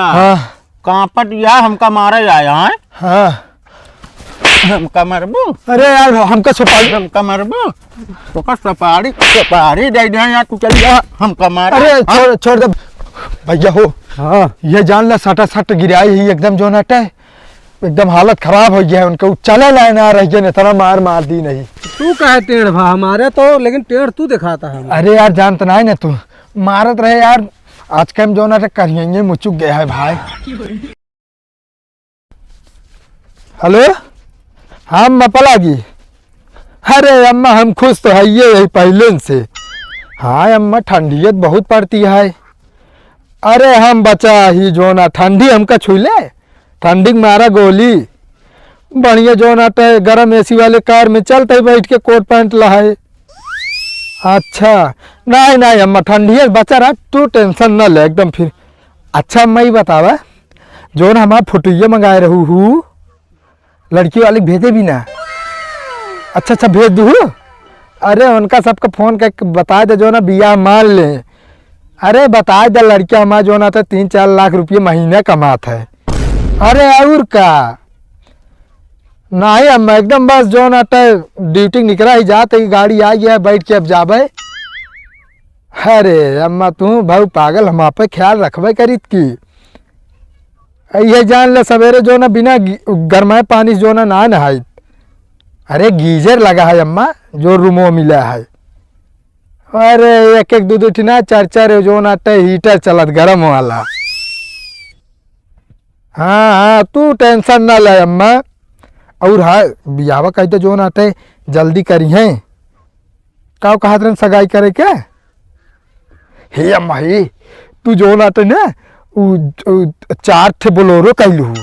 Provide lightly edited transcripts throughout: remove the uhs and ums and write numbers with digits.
हाँ कांपट या हमका मारे आया है। हाँ हमका मरबू। अरे यार हमका सुपारी हमका मरबू तो का सुपारी दे दे यार, तू चल जा हमका मार। अरे छोड़ दे भैया हो। हाँ ये जान ला सटा सट गिराई ही एकदम जो नट है, एकदम हालत खराब हो गया है उनका। चले लाए ना रह गए, इतना मार दी नहीं। तू कहे टेढ़ भा हमारे तो, लेकिन टेढ़ तू दिखाता है। अरे यार जानता नहीं ना तू, मारत रहे यार। आज के हम जो नट करिए मुचुक गया है भाई। हेलो हाँ अम्मा पलागी। अरे अम्मा हम खुश तो है ये पहले से। हाँ अम्मा ठंडियत बहुत पड़ती है। अरे हम बचा ही जो ना ठंडी हमका छूले, ठंडी मारा गोली बढ़िया जो ना गरम एसी वाले कार में चलते बैठ के कोट पैंट लहाए। अच्छा नहीं अम्मा ठंडी बचा रहा, तू टेंशन न ले एकदम। फिर अच्छा अम्मा ही बतावा, जो ना हमारा फोटोइया मंगाए रहू हूँ लड़की वाले भेजे भी ना। अच्छा भेज दू। अरे उनका सबका फोन करके बता दे जो ना बिया मान ले। अरे बता दे लड़कियां हमारा जो ना था 3-4 लाख रुपये महीने कमाता है। अरे और का नहीं अम्मा एकदम बस जो ना ड्यूटी निकला ही जाते गाड़ी आ गया बैठ के अब जाबे। अरे अम्मा तू भाई पागल, हम आप पे ख्याल रखबे करीत की। ये जान ले सवेरे जो ना बिना गरमाए पानी जो ना नहाई। अरे गीजर लगा है अम्मा जो रूमो मिला है। अरे एक दो ठिना 4 जो ना हीटर चलत गरम वाला। हाँ तू टेंशन ना ले अम्मा। और हाँ बियावा कहते जो ना जल्दी करी है। का कहा सगाई करे क्या? हे अम्मा हे तू जो ना ना 4 ठे बोलोरो कहलू।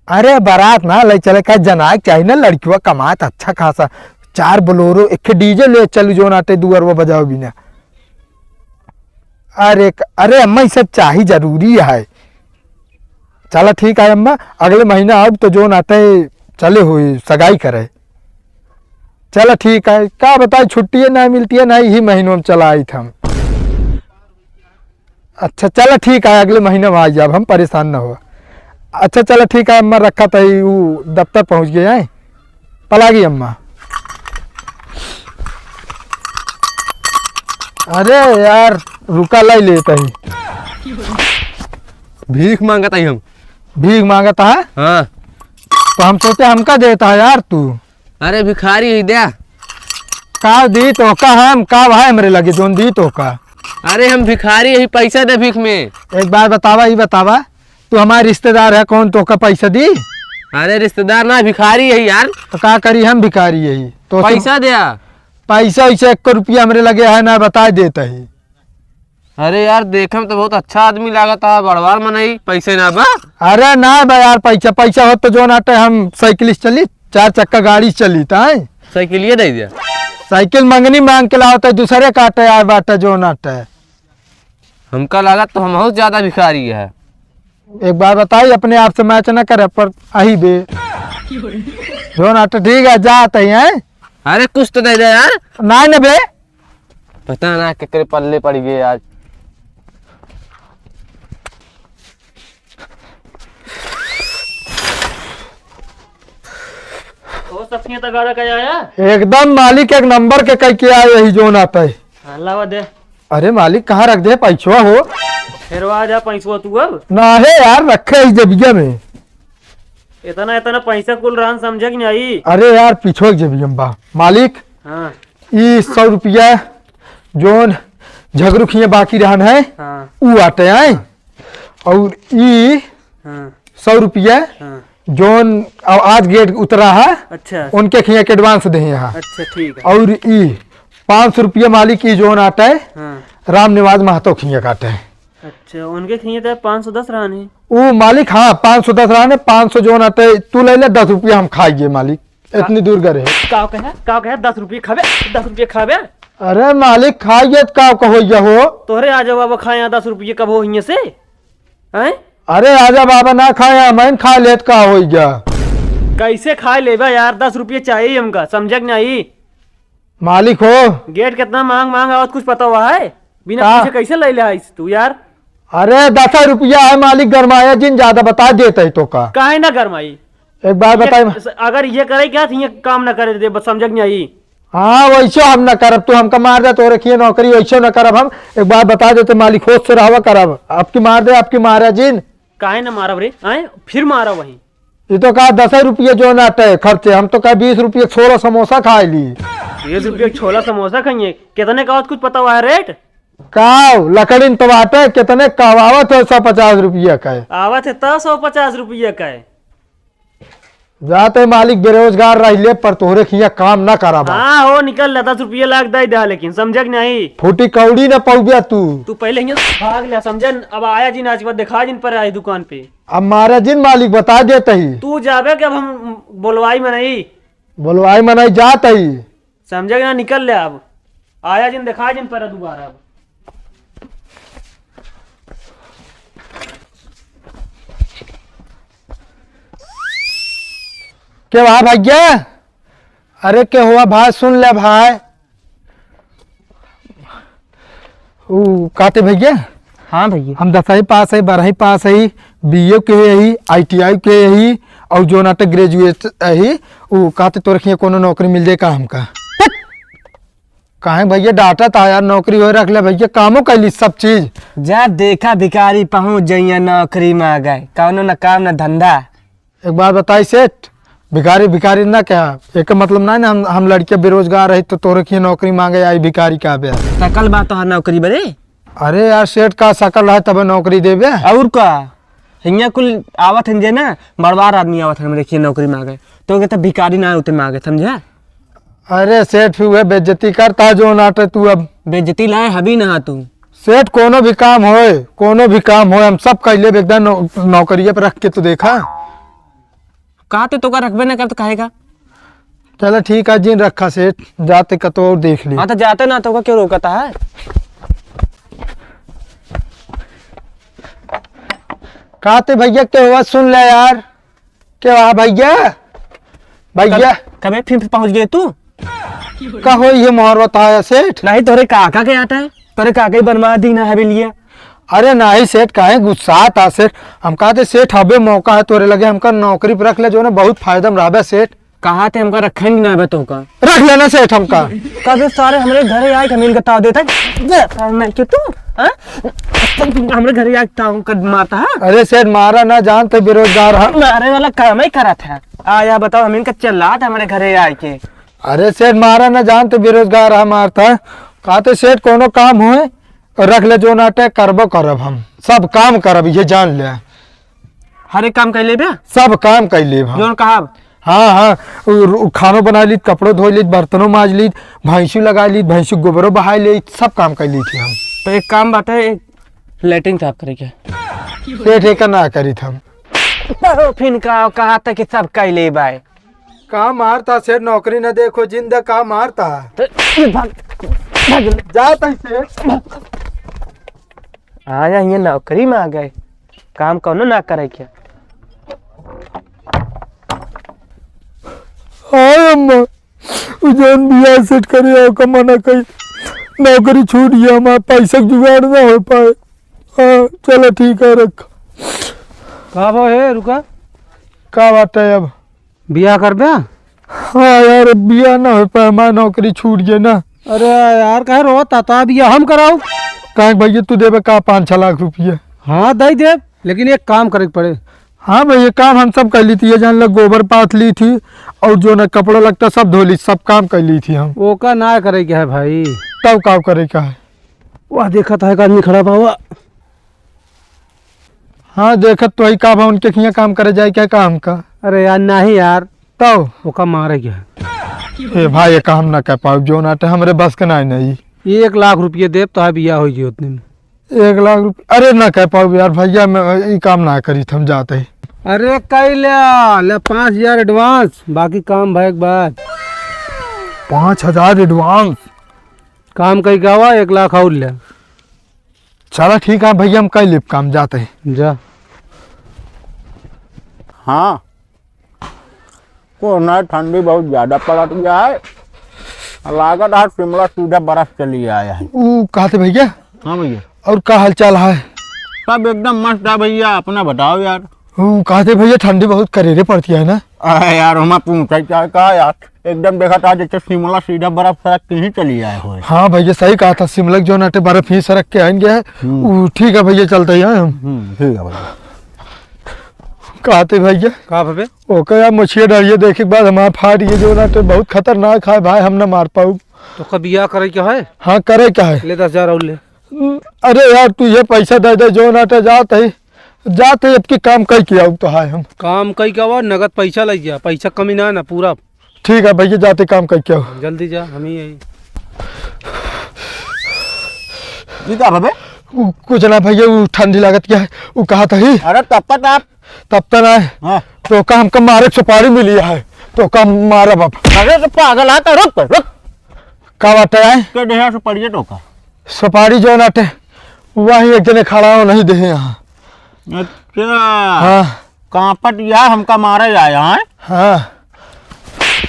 अरे बारात ना ले चले का जनाक चाहिए ना, लड़कियों कमात अच्छा खासा। 4 बोलोरो एक डीजे ले चलू जो ना दुअरवा बजाओ बिना। अरे अम्मा ये सब चाहिए जरूरी है। चलो ठीक है अम्मा, अगले महीना अब तो जो ना चले हुई सगाई करे। चलो ठीक है, क्या बताए छुट्टी है ना मिलती है ना, ही महीनों में चला आई था हम। अच्छा चलो ठीक है, अगले महीने में आ जाए, हम परेशान ना हो। अच्छा चलो ठीक है अम्मा, रखा था वो दफ्तर पहुंच गए हैं। पलागी अम्मा। अरे यार रुका लाई लेता ही। भीख मांगता ही हम। भीख मांगता है? हाँ तो हम सोचे हमका देता है यार तू। अरे भिखारी ही दिया का दी तो का हम का भाई हमरे लगे जोन दी तो का। अरे हम भिखारी यही पैसा दे भीख में। एक बार बतावा ही बतावा, तू हमारे रिश्तेदार है कौन तो का पैसा दी? अरे रिश्तेदार ना भिखारी यही यार। तो का करी हम भिखारी यही तो पैसा दिया। पैसा वैसे 1 रुपया हमरे लगे है ना, बता देता ही। अरे यार देखम तो बहुत अच्छा आदमी लागता है, बड़वार में नहीं पैसे ना बा। अरे ना भाई यार पैसा हो तो जो नाटे हम साइकिलिस्ट चली, 4 चक्का गाड़ी चली था। साइकिल ये दे दिया। साइकिल मंगनी मांग के लाओ दूसरे काटे यार बाटे जो नाटे। हमका लगा तो हम बहुत ज्यादा भिखारी है। एक बार बताइए, अपने आप से मैच न करे पर अही बे जो नाटे। ठीक है जाते हैं। अरे कुछ तो दे दे यार। ना बे पता ना केकरे पल्ले पड़ गए आज। एकदम मालिक एक नंबर के कह के आए यही जो नाता है। लावा दे। अरे मालिक कहाँ रख दे पैसा हो? फिर आ जा पैसा तू अब ना है यार, रखे इस जबिया में। इतना पैसा कुल रहन समझे कि नहीं? अरे यार पीछो जबिया बा मालिक। हाँ ये 100 रुपया जोन झगरुखिया बाकी रहन है। हाँ वो आते आए। और ये हाँ 100 रुपया हाँ जोन आज गेट उतरा है। अच्छा उनके खिया के एडवांस दे यहाँ। अच्छा ठीक है। और ई 500 रुपया मालिक की जोन आता है। हाँ राम निवाज महतो खिया काटे है। अच्छा उनके खिए तो 510 रहन है। वो मालिक हाँ 510 रहने, 500 जोन आते है। तू ले ले 10 रुपया हम खाइए मालिक, इतनी दूर गए। का कहे 10 रुपये खावे, 10 रुपये खावे। अरे मालिक खाइए का कहो हो। तोहरे आ जाओ बाबा खाए 10 रुपये कब हो से हैं? अरे आजा बाबा ना खाए मैं खा लेत का हो गया। कैसे खाए लेबा यार, 10 रुपये चाहिए हमका, समझे नहीं? मालिक हो गेट कितना मांग आवत कुछ पता हुआ है? बिना का? पूछे कैसे ले ले आइस तू यार? अरे 10 रुपया है मालिक, गरमाया जिन ज्यादा बता देते ही तो का। काहे ना गरमाई? एक बार बताई। अगर ये करे क्या थी, ये काम ना करे दे, बस समझ नहीं आई। हाँ वैसे हम न करब, तू हमका मार दे तो रखिए नौकरी, वैसे न करब हम। एक बार बता देते मालिक, होश से रहवा करब। आपकी मार दे, आपकी मारा जिन। काहे ना मारब रे? आए फिर मारा वही। ये तो कहा 10 रुपये जो नाटे खर्चे, हम तो कहा 20 रुपये छोला समोसा खा ली। 20 रुपये छोला समोसा खाइए? कितने का कुछ पता हुआ है रेट? काव लकड़ी तो बाटे कितने कहवावत है, 150 रुपया का है। आवत है तो 150 रुपये का है। जाते मालिक बेरोजगार रहिले पर तोहरे खिया काम ना करा। हाँ हो निकल, 10 रुपये लाग दे, लेकिन समझ नहीं। फूटी कौड़ी न पौबिया तू पहले यहाँ भाग लिया, समझन। अब आया जिन आज के बाद दिखा जिन पर आई दुकान पे। अब मारा जिन मालिक बता देते ही। तू जाबे कि अब हम बोलवाई में नहीं? बोलवाई में नहीं जात ही। समझे ना, निकल ले अब। आया जिन दिखा जिन पर दोबारा अब। क्या हुआ भैया? अरे क्या हुआ भाई, सुन ले भाई। कहते भैया हाँ भैया, हम 10वीं पास है, 12वीं पास है, BA के यही, ITI के यही, और जो नाटक ग्रेजुएट है। वो कहते तो रखिए कोनो नौकरी मिल जाए का हमका। कहे भैया डाटा था यार, नौकरी हो रख ले भैया, कामों कैली सब चीज। जा देखा भिखारी पहुंच जाइए नौकरी में आ गए, कौनो न काम न धंधा। एक बात बताई सेठ, भिखारी भिखारी ना क्या एक मतलब ना ना, हम लड़के बेरोजगार है तो तोरे की नौकरी मांगे आई भिखारी का बे। सकल बात तो नौकरी बरे। अरे यार सेठ का शकल है तब नौकरी देबे। और का हिंया कुल आवत हैं जे ना, बड़वार आदमी आवत है देखिए नौकरी मांगे, तो कहते भिखारी ना होते मांगे, समझा? अरे सेठ फिर वह बेइज्जती करता जो नाटे तू। अब बेइज्जती लाए हबी ना तू। सेठ कोनो भी काम होए, कोनो भी काम होए, हम सब कैले एकदम नौकरिया पे रख के तू देखा। कहते तो का रखबे ना कर तो कहेगा। चलो ठीक है जिन रखा सेठ, जाते का तो और देख ली। हाँ तो जाते ना तो का क्यों रोकता है? कहते भैया क्या हुआ, सुन ले यार। क्या हुआ भैया? भैया कभी फिर पहुंच गए तू? कहो ये मोहर बताया सेठ। नहीं तोरे काका के आता है, तोरे काका ही बनवा दी ना है लिया। अरे नहीं सेठ काहे गुस्सा था सेठ, हम कहते सेठ हबे मौका है तोरे लगे, हमका नौकरी पे रख ले जो ना बहुत फायदा में रहा सेठ। कहा थे हमका रखे नहीं ना तो का रख लेना सेठ हमका। कभी सारे हमारे घरे आए कमीन का ताव देता है मैं क्यों तू हमारे घरे आए ताव कर मारता है। अरे सेठ मारा ना जानते बेरोजगार है। मारे वाला काम ही करा था। आया बताओ हम इनका चला था हमारे घरे आए के। अरे सेठ मारा ना जानते बेरोजगार है मारता है। कहते सेठ कोनो काम हुए रख ले जो नाटे करबो करब, हम सब काम करब ये जान ले। हर एक काम कर ले बे, सब काम कर ले जो कहा। हाँ हाँ खानो बना ली, कपड़ों धो ली, बर्तनों माज ली, भैंसू लगा ली, भैंसू गोबरों बहा ली, सब काम कर ली थी हम। तो एक काम बात है, लेटिंग साफ करे क्या सेठ एक ना करी थी हम। फिर कहा था कि सब कर ले बाय। काम मारता सेठ, नौकरी न देखो जिंदा काम मारता जाता सेठ। आया ये नौकरी में आ गए, काम कौन ना करे क्या। हाँ अम्मा उजन बिया सेट करे कमाना कहीं नौकरी छूट गया, हमारा पैसा जुगाड़ ना हो पाए। हाँ चलो ठीक है रख। कहा वो है रुका, क्या बात है अब बिया कर बे? हाँ यार बिया ना हो पाए, हमारा नौकरी छूट गया ना। अरे यार कहे रोता था, बिया हम कराओ। कहे भैया तू देवे का 5-6 लाख रुपया। हाँ दे दे, लेकिन एक काम करे पड़े। हाँ भाई ये काम हम सब कर ली थी, ये जान लग गोबर पाथ ली थी और जो ना कपड़ा लगता सब धो ली, सब काम कर ली थी हम। वो का ना करे क्या है भाई, तब काम करे क्या है। वह देखा था एक आदमी खड़ा हुआ। हाँ देखत तो ही काम है, उनके खिया काम करे जाए क्या काम का। अरे यार नहीं यार, तब वो का मारे क्या है। भाई ये काम ना कर पाओ जो नाटे हमरे बस के नहीं। 1 लाख रुपये देव तो है बिया हो जी उतने में। 1 लाख रुपये अरे ना कह पाओ यार भैया, मैं ये काम ना करी हम जाते ही। अरे कई ले 5000 एडवांस, बाकी काम भाई एक बार 5000 एडवांस काम कई का हुआ, 1 लाख और ले। चलो ठीक है भैया हम कई लिप काम जाते ही। जा हाँ को ना ठंडी बहुत ज्यादा पड़त गया है, लागत आज शिमला सीधा बर्फ चली आया है। कहते भैया हाँ भैया। और क्या हाल चाल है? सब एकदम मस्त है भैया। अपना बताओ यार। वो कहते भैया ठंडी बहुत करेरे पड़ती है ना। अरे यार हम पूछा क्या कहा यार, एकदम देखा था जैसे शिमला सीधा बर्फ सड़क के ही चली आए हो। हाँ भैया सही कहा था, शिमला जो नाटे बर्फ ही सड़क के आएंगे है। ठीक है भैया चलते हैं हम। ठीक है भैया। कहते भैया कहा भाभी? ओके यार मछिया डरिए देखे के बाद हमारा फाट ये जो नाटे बहुत खतरनाक है भाई, हम ना मार पाऊ। तो कभी बिया करे क्या है? हाँ करे क्या है? ले 10,000 और ले। अरे यार तू ये पैसा दे दे जो नाटे जाते ही अब की काम कई किया तो है हम। काम कई क्या हुआ, नगद पैसा लग गया, पैसा कमी ना पूरा। ठीक है भैया जाते काम कई क्या हो। जल्दी जा, हम ही यही। क्या भाभी? कुछ ना भैया वो ठंडी लागत क्या है वो कहा था ही। अरे तब तक आए हाँ। तो का हमको मारे सुपारी मिली है तो का मारा बाप। अरे तो पागल आता, रुक रुक। का बात है के देहा से पड़िए तो का। सुपारी जो नाटे वही एक जने खड़ा हो नहीं दे यहाँ। अच्छा हाँ कहाँ पर यार हमका मारे आया है? हाँ।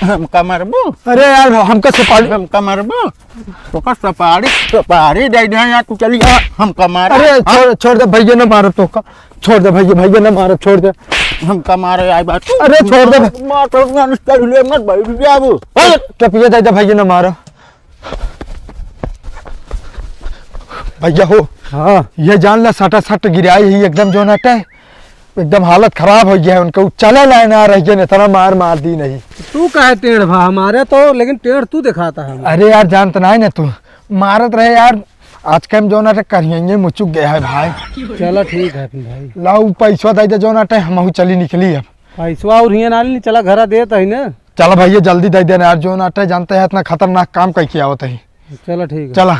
हमका मरबू? अरे यार हमका सुपारी हमका मरबू तो का सुपारी दे दे यार, तू चली हमका मारे। अरे छोड़ दे भैया ना मारो तो का, छोड़ दे भैया ना मारो, छोड़ दे। हमका मारे आए बात। अरे छोड़ दे मार तो ना ले मत भाई बाबू। टपिया दे दे भैया ना मारो भैया हो। हाँ ये जान ला सटा सट गिराई ही एकदम जो नाटे एकदम हालत खराब हो गया है उनका। चले लाइन आ रही है इतना मार दी नहीं। तू कहे टेढ़ भा हमारे तो, लेकिन टेढ़ तू दिखाता है। अरे यार जानता नहीं ना तू मारत रहे यार। आज के हम जो नाटे करिएंगे मुचुक गया है भाई। चलो ठीक है फिर भाई, लाओ पैसा दे दे जो नाटे हम चली निकली अब। पैसा और हिया नाली चला घर देता है ना। चलो भैया जल्दी दे देना यार, जो नाटे जानते हैं इतना खतरनाक काम कई किया होता है। चलो ठीक है। चला।